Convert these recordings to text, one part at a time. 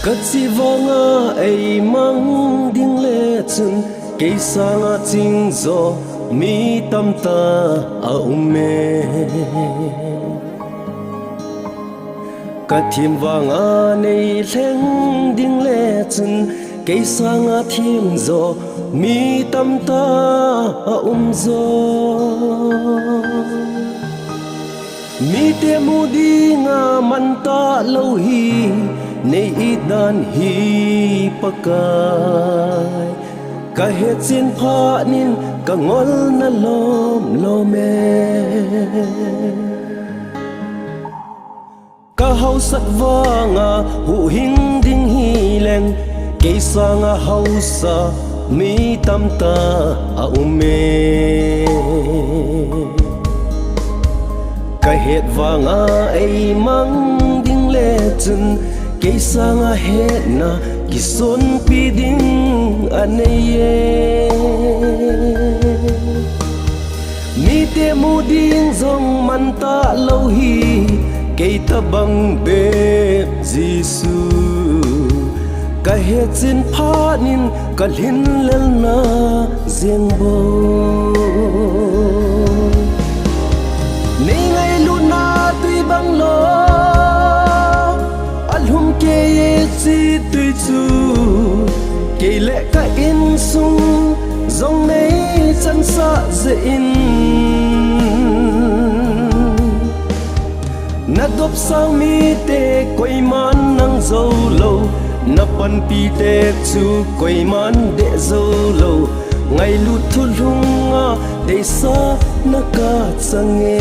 Katsi vanga ei mang ding le chun ke sanga ching zo mi tam ta a umme kathim vanga nei leng ding le chun ke sanga thim zo mi tam ta a zo mi te mu di nga man ta lo hi nei idan hi pakai ka het sin pha nin ka ngol na lom lome ka hau sat wanga hu hing ding hi leng ke sanga hausa mi tam ta a ume ka het wanga ei mang ding le chun ke sanga het na ki son pi ding aneye mi te mu ding zong man ta lo hi ke ta bang be jisu ka het sin pha nin ka lin lel na zeng bo nei ngai lu na tui bang lo alhum ke ye si tui chu ke le ka in sung zong nei chan sa ze in na dop sang mi te koi man nang zo lo na pan pi te chu koi man de zo lo ngai lu thu lunga de sa na ka change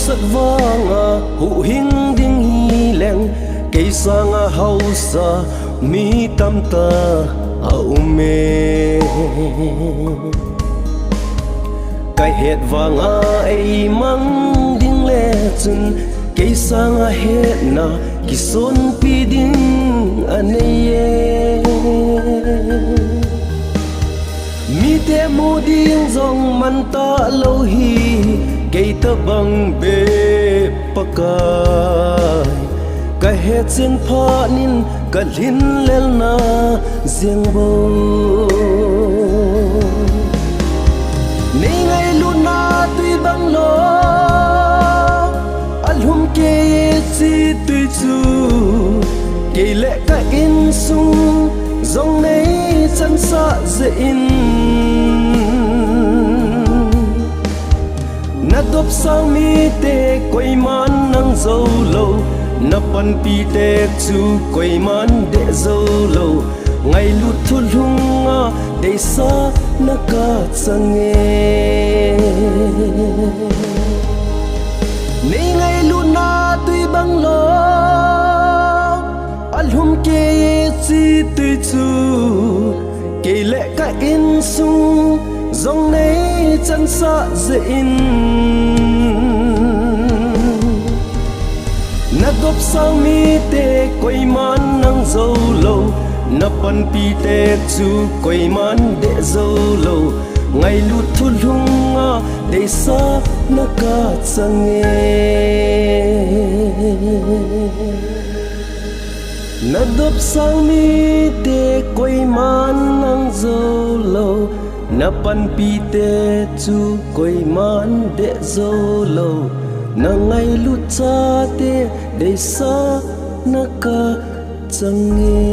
sat vanga hu hing ding hi leng ke sanga hausa mi tam ta a ume kai het vanga ei mang ding le chun ke sanga het na ki son pi ding aneye mi te mu ding zong man ta lo hi ke ta bang be pakai ka het sin pha nin ka lin lel na zeng bo nei ngai lu na tui bang lo alhum ke ye si tui chu ke le ka in sung zong nei chan sa ze in na dop sang mi te koi man nang zo lo na pan pi te chu koi man de zo lo ngai lu thu lunga de sa na ka change nei ngai lu na tui bang lo alhum ke ye si tui chu ke le ka in sung zong nei chan sa ze in na dop sang mi te koi man nang zo lo na pan pi te chu koi man de zo lo ngai lu thu lunga de sa na ka change na dop sang mi te koi man nang zo lo na pan pi te chu koi man de zo lo na ngai lu cha te de sa na ka change